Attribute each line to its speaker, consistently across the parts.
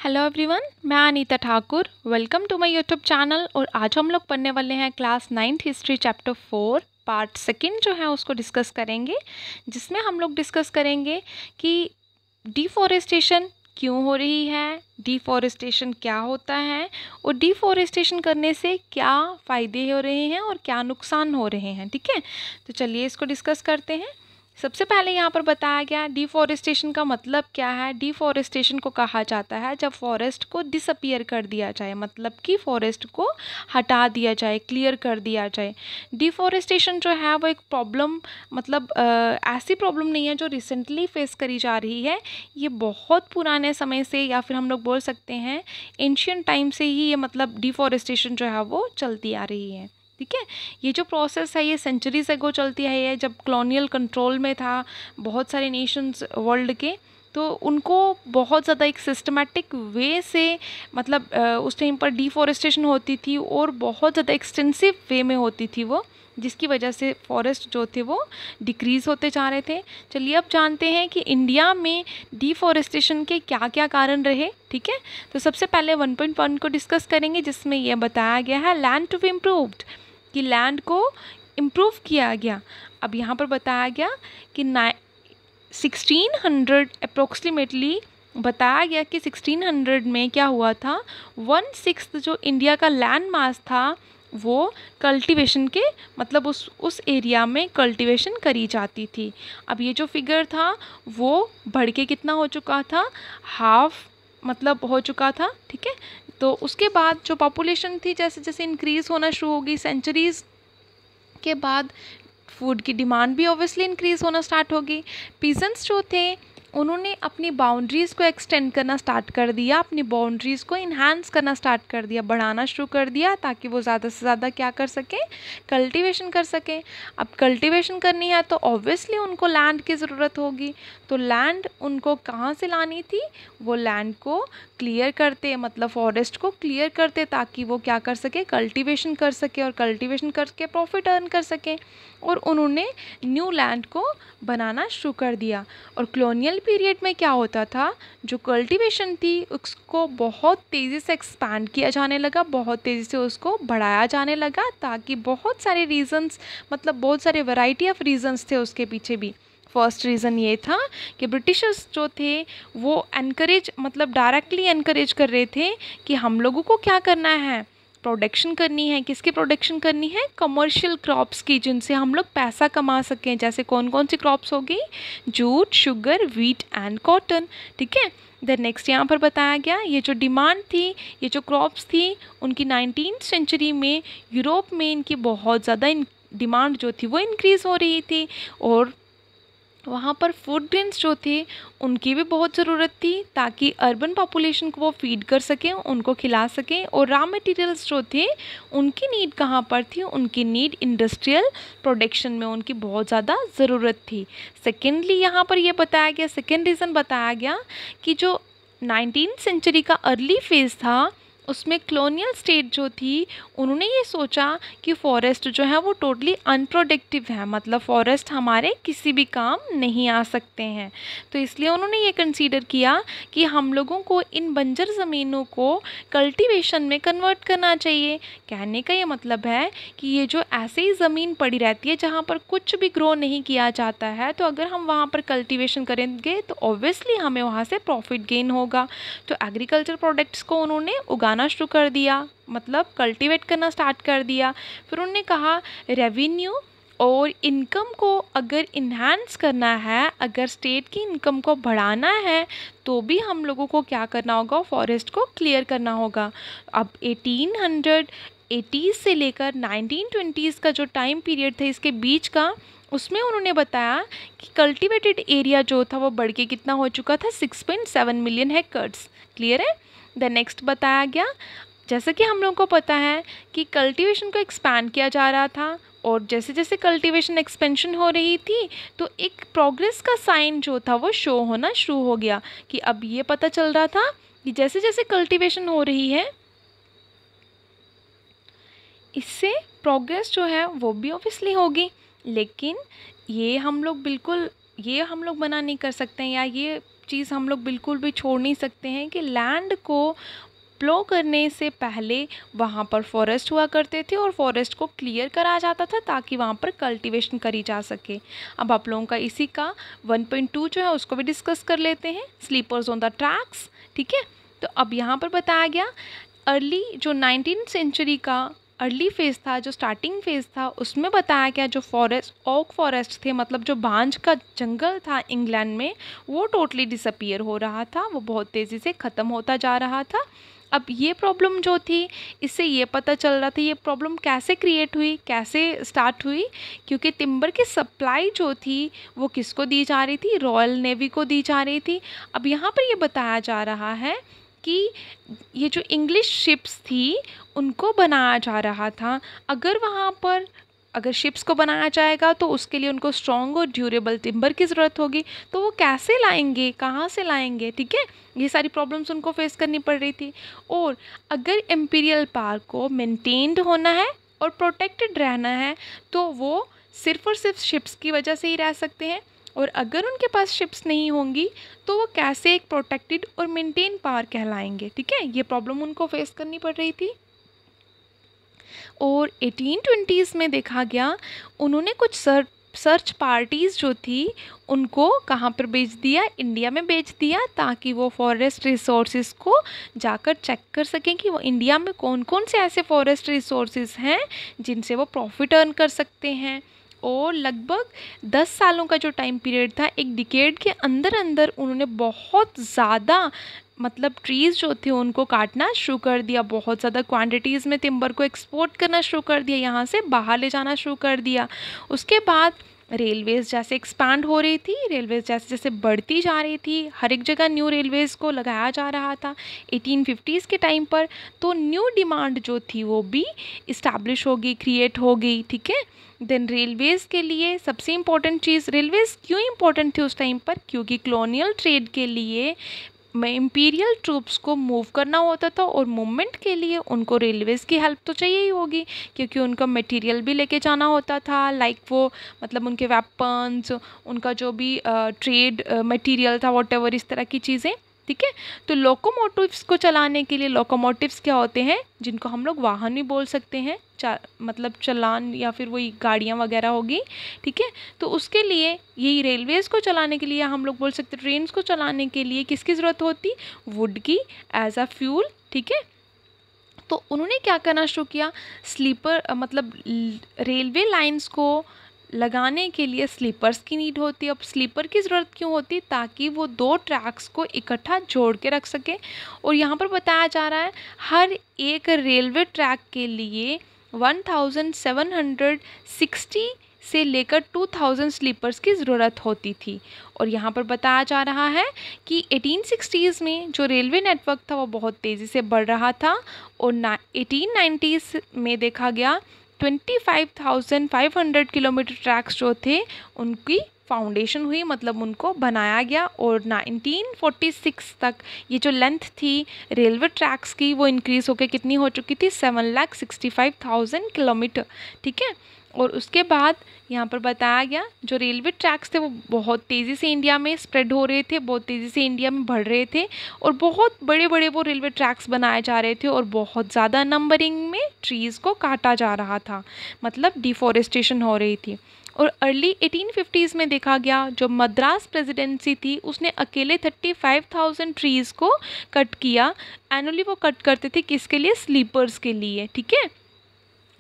Speaker 1: Hello everyone, मैं Anita Thakur. Welcome to my YouTube channel. और आज हम लोग पढ़ने वाले हैं class 9th history chapter 4 part second जो है उसको डिस्कस करेंगे, जिसमें हम लोग डिस्कस करेंगे कि डिफॉरेस्टेशन क्यों हो रही है, डिफॉरेस्टेशन क्या होता है और डिफॉरेस्टेशन करने से क्या फ़ायदे हो रहे हैं और क्या नुकसान हो रहे हैं। ठीक है, तो चलिए इसको डिस्कस करते हैं। सबसे पहले यहाँ पर बताया गया डिफॉरेस्टेशन का मतलब क्या है। डिफॉरेस्टेशन को कहा जाता है जब फॉरेस्ट को डिसअपियर कर दिया जाए, मतलब कि फॉरेस्ट को हटा दिया जाए, क्लियर कर दिया जाए। डिफॉरेस्टेशन जो है वो एक प्रॉब्लम, मतलब ऐसी प्रॉब्लम नहीं है जो रिसेंटली फेस करी जा रही है। ये बहुत पुराने समय से, या फिर हम लोग बोल सकते हैं एंशियंट टाइम से ही, ये मतलब डिफॉरेस्टेशन जो है वो चलती आ रही है। ठीक है, ये जो प्रोसेस है ये सेंचुरीज एगो चलती है। ये जब कॉलोनियल कंट्रोल में था बहुत सारे नेशंस वर्ल्ड के, तो उनको बहुत ज़्यादा एक सिस्टमेटिक वे से, मतलब उस टाइम पर डिफॉरेस्टेशन होती थी और बहुत ज़्यादा एक्सटेंसिव वे में होती थी वो, जिसकी वजह से फॉरेस्ट जो थे वो डिक्रीज़ होते जा रहे थे। चलिए अब जानते हैं कि इंडिया में डिफॉरेस्टेशन के क्या क्या कारण रहे। ठीक है, तो सबसे पहले 1.1 को डिस्कस करेंगे, जिसमें यह बताया गया है लैंड टू बी इम्प्रूव्ड, कि लैंड को इम्प्रूव किया गया। अब यहाँ पर बताया गया कि 1600 अप्रोक्सीमेटली बताया गया कि 1600 में क्या हुआ था, 1/6 जो इंडिया का लैंड मास था वो कल्टीवेशन के, मतलब उस एरिया में कल्टीवेशन करी जाती थी। अब ये जो फिगर था वो बढ़ के कितना हो चुका था, हाफ मतलब हो चुका था। ठीक है, तो उसके बाद जो पॉपुलेशन थी जैसे जैसे इंक्रीज़ होना शुरू होगी, सेंचुरीज़ के बाद फूड की डिमांड भी ऑब्वियसली इंक्रीज़ होना स्टार्ट होगी। पीजेंट्स जो थे उन्होंने अपनी बाउंड्रीज़ को एक्सटेंड करना स्टार्ट कर दिया, अपनी बाउंड्रीज़ को इन्हांस करना स्टार्ट कर दिया, बढ़ाना शुरू कर दिया, ताकि वो ज़्यादा से ज़्यादा क्या कर सकें, कल्टीवेशन कर सकें। अब कल्टीवेशन करनी है तो ऑब्वियसली उनको लैंड की ज़रूरत होगी। तो लैंड उनको कहाँ से लानी थी, वो लैंड को क्लियर करते, मतलब फॉरेस्ट को क्लियर करते, ताकि वो क्या कर सके, कल्टीवेशन कर सके, और कल्टीवेशन करके प्रॉफिट अर्न कर सकें। और उन्होंने न्यू लैंड को बनाना शुरू कर दिया। और कॉलोनियल पीरियड में क्या होता था, जो कल्टीवेशन थी उसको बहुत तेज़ी से एक्सपैंड किया जाने लगा, बहुत तेज़ी से उसको बढ़ाया जाने लगा, ताकि बहुत सारे रीज़न्स, मतलब बहुत सारे वैरायटी ऑफ रीज़न्स थे उसके पीछे भी। फर्स्ट रीज़न ये था कि ब्रिटिशर्स जो थे वो एनकरेज, मतलब डायरेक्टली एनकरेज कर रहे थे कि हम लोगों को क्या करना है, प्रोडक्शन करनी है। किसकी प्रोडक्शन करनी है, कमर्शियल क्रॉप्स की, जिनसे हम लोग पैसा कमा सकें। जैसे कौन कौन सी क्रॉप्स होगी, jute, sugar, wheat and cotton. ठीक है, देन नेक्स्ट यहाँ पर बताया गया ये जो डिमांड थी, ये जो क्रॉप्स थी उनकी 19th सेंचुरी में यूरोप में इनकी बहुत ज़्यादा डिमांड जो थी वो इंक्रीज़ हो रही थी। और वहाँ पर फूड ग्रेन्स जो थे उनकी भी बहुत ज़रूरत थी, ताकि अर्बन पॉपुलेशन को वो फीड कर सकें, उनको खिला सकें। और रॉ मटेरियल्स जो थे उनकी नीड कहाँ पर थी, उनकी नीड इंडस्ट्रियल प्रोडक्शन में उनकी बहुत ज़्यादा ज़रूरत थी। सेकेंडली यहाँ पर ये बताया गया, सेकेंड रीज़न बताया गया कि जो 19th सेंचुरी का अर्ली फेज़ था उसमें कॉलोनियल स्टेट जो थी उन्होंने ये सोचा कि फॉरेस्ट जो है वो टोटली अनप्रोडक्टिव है, मतलब फॉरेस्ट हमारे किसी भी काम नहीं आ सकते हैं। तो इसलिए उन्होंने ये कंसीडर किया कि हम लोगों को इन बंजर ज़मीनों को कल्टीवेशन में कन्वर्ट करना चाहिए। कहने का ये मतलब है कि ये जो ऐसे ही ज़मीन पड़ी रहती है जहाँ पर कुछ भी ग्रो नहीं किया जाता है, तो अगर हम वहाँ पर कल्टीवेशन करेंगे तो ऑब्वियसली हमें वहाँ से प्रॉफिट गेन होगा। तो एग्रीकल्चर प्रोडक्ट्स को उन्होंने उगाना शुरू कर दिया, मतलब कल्टीवेट करना स्टार्ट कर दिया। फिर उन्होंने कहा रेवेन्यू और इनकम को अगर इन्हांस करना है, अगर स्टेट की इनकम को बढ़ाना है, तो भी हम लोगों को क्या करना होगा, फॉरेस्ट को क्लियर करना होगा। अब 1880 से लेकर 1920s का जो टाइम पीरियड था इसके बीच का, उसमें उन्होंने बताया कि कल्टीवेटेड एरिया जो था वो बढ़ के कितना हो चुका था, 6.7 मिलियन हेक्टर्स। क्लियर है। द नेक्स्ट बताया गया, जैसा कि हम लोगों को पता है कि कल्टीवेशन को एक्सपैंड किया जा रहा था, और जैसे जैसे कल्टीवेशन एक्सपेंशन हो रही थी तो एक प्रोग्रेस का साइन जो था वो शो होना शुरू हो गया, कि अब ये पता चल रहा था कि जैसे जैसे कल्टीवेशन हो रही है इससे प्रोग्रेस जो है वो भी ऑब्वियसली होगी। लेकिन ये हम लोग बिल्कुल, ये हम लोग मना नहीं कर सकते हैं, या ये चीज़ हम लोग बिल्कुल भी छोड़ नहीं सकते हैं कि लैंड को प्लो करने से पहले वहाँ पर फॉरेस्ट हुआ करते थे और फॉरेस्ट को क्लियर करा जाता था ताकि वहाँ पर कल्टीवेशन करी जा सके। अब आप लोगों का इसी का 1.2 जो है उसको भी डिस्कस कर लेते हैं, स्लीपर्स ऑन द ट्रैक्स। ठीक है, तो अब यहाँ पर बताया गया अर्ली जो 19th सेंचुरी का अर्ली फेज़ था, जो स्टार्टिंग फेज़ था, उसमें बताया गया जो फॉरेस्ट ओक फॉरेस्ट थे, मतलब जो बांज का जंगल था इंग्लैंड में, वो टोटली डिसअपीयर हो रहा था, वो बहुत तेज़ी से ख़त्म होता जा रहा था। अब ये प्रॉब्लम जो थी, इससे ये पता चल रहा था ये प्रॉब्लम कैसे क्रिएट हुई, कैसे स्टार्ट हुई, क्योंकि टिम्बर की सप्लाई जो थी वो किसको दी जा रही थी, रॉयल नेवी को दी जा रही थी। अब यहाँ पर ये बताया जा रहा है कि ये जो इंग्लिश शिप्स थी उनको बनाया जा रहा था। अगर वहाँ पर अगर शिप्स को बनाया जाएगा तो उसके लिए उनको स्ट्रॉन्ग और ड्यूरेबल टिम्बर की ज़रूरत होगी, तो वो कैसे लाएंगे, कहाँ से लाएंगे। ठीक है, ये सारी प्रॉब्लम्स उनको फेस करनी पड़ रही थी। और अगर इम्पीरियल पार्क को मेंटेन्ड होना है और प्रोटेक्टेड रहना है तो वो सिर्फ और सिर्फ शिप्स की वजह से ही रह सकते हैं, और अगर उनके पास शिप्स नहीं होंगी तो वो कैसे एक प्रोटेक्टेड और मेंटेन पार्क कहलाएंगे। ठीक है, ये प्रॉब्लम उनको फेस करनी पड़ रही थी। और 1820s में देखा गया उन्होंने कुछ सर्च पार्टीज़ जो थी उनको कहाँ पर बेच दिया, इंडिया में बेच दिया, ताकि वो फॉरेस्ट रिसोर्सेज को जाकर चेक कर सकें कि वो इंडिया में कौन कौन से ऐसे फॉरेस्ट रिसोर्सेज हैं जिनसे वो प्रॉफिट अर्न कर सकते हैं। और लगभग 10 सालों का जो टाइम पीरियड था, एक डिकेड के अंदर अंदर उन्होंने बहुत ज़्यादा मतलब ट्रीज़ जो थे उनको काटना शुरू कर दिया, बहुत ज़्यादा क्वांटिटीज़ में टिम्बर को एक्सपोर्ट करना शुरू कर दिया, यहाँ से बाहर ले जाना शुरू कर दिया। उसके बाद रेलवेज़ जैसे एक्सपांड हो रही थी, रेलवेज़ जैसे जैसे बढ़ती जा रही थी, हर एक जगह न्यू रेलवेज़ को लगाया जा रहा था 1850s के टाइम पर, तो न्यू डिमांड जो थी वो भी इस्टेब्लिश हो गई, क्रिएट हो गई। ठीक है, देन रेलवेज़ के लिए सबसे इम्पोर्टेंट चीज़, रेलवेज़ क्यों इम्पोर्टेंट थी उस टाइम पर, क्योंकि कॉलोनियल ट्रेड के लिए इम्पीरियल ट्रूप्स को मूव करना होता था और मूवमेंट के लिए उनको रेलवेज़ की हेल्प तो चाहिए ही होगी, क्योंकि उनका मटेरियल भी लेके जाना होता था, लाइक वो मतलब उनके वेपन्स, उनका जो भी ट्रेड मटेरियल था, वॉटेवर, इस तरह की चीज़ें। ठीक है, तो लोकोमोटिव्स को चलाने के लिए, लोकोमोटिव्स क्या होते हैं जिनको हम लोग वाहन भी बोल सकते हैं, मतलब चलान या फिर वही गाड़ियाँ वगैरह होगी। ठीक है, तो उसके लिए यही रेलवेज़ को चलाने के लिए हम लोग बोल सकते हैं, ट्रेन्स को चलाने के लिए किसकी ज़रूरत होती, वुड की एज अ फ्यूल। ठीक है, तो उन्होंने क्या करना शुरू किया, स्लीपर मतलब रेलवे लाइंस को लगाने के लिए स्लीपर्स की नीड होती है। अब स्लीपर की ज़रूरत क्यों होती है, ताकि वो दो ट्रैक्स को इकट्ठा जोड़ के रख सके। और यहाँ पर बताया जा रहा है हर एक रेलवे ट्रैक के लिए 1760 से लेकर 2000 स्लीपर्स की ज़रूरत होती थी। और यहाँ पर बताया जा रहा है कि 1860s में जो रेलवे नेटवर्क था वो बहुत तेज़ी से बढ़ रहा था, और 1890s में देखा गया 25,500 किलोमीटर ट्रैक्स जो थे उनकी फाउंडेशन हुई, मतलब उनको बनाया गया। और 1946 तक ये जो लेंथ थी रेलवे ट्रैक्स की वो इंक्रीज़ होकर कितनी हो चुकी थी, 7,65,000 किलोमीटर। ठीक है, और उसके बाद यहाँ पर बताया गया जो रेलवे ट्रैक्स थे वो बहुत तेज़ी से इंडिया में स्प्रेड हो रहे थे, बहुत तेज़ी से इंडिया में बढ़ रहे थे, और बहुत बड़े बड़े वो रेलवे ट्रैक्स बनाए जा रहे थे, और बहुत ज़्यादा नंबरिंग में ट्रीज़ को काटा जा रहा था, मतलब डिफॉरेस्टेशन हो रही थी। और अर्ली 1850s में देखा गया जो मद्रास प्रेसिडेंसी थी उसने अकेले 35,000 ट्रीज़ को कट किया। एनुअली वो कट करते थे किसके लिए, स्लीपर्स के लिए। ठीक है,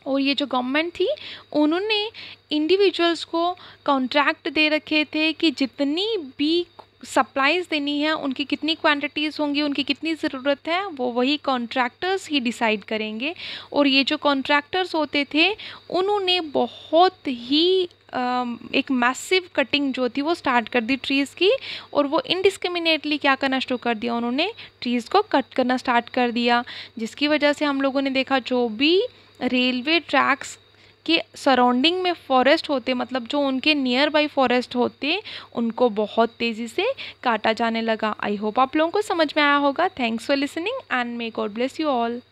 Speaker 1: और ये जो गवर्नमेंट थी उन्होंने इंडिविजुअल्स को कॉन्ट्रैक्ट दे रखे थे कि जितनी भी सप्लाईज़ देनी है, उनकी कितनी क्वांटिटीज़ होंगी, उनकी कितनी ज़रूरत है, वो वही कॉन्ट्रैक्टर्स ही डिसाइड करेंगे। और ये जो कॉन्ट्रैक्टर्स होते थे उन्होंने बहुत ही एक मैसिव कटिंग जो थी वो स्टार्ट कर दी ट्रीज़ की, और वो इनडिस्क्रिमिनेटली क्या करना शुरू कर दिया, उन्होंने ट्रीज़ को कट करना स्टार्ट कर दिया, जिसकी वजह से हम लोगों ने देखा जो भी रेलवे ट्रैक्स के सराउंडिंग में फॉरेस्ट होते, मतलब जो उनके नियर बाई फॉरेस्ट होते, उनको बहुत तेज़ी से काटा जाने लगा। आई होप आप लोगों को समझ में आया होगा। Thanks for listening and may God bless you all.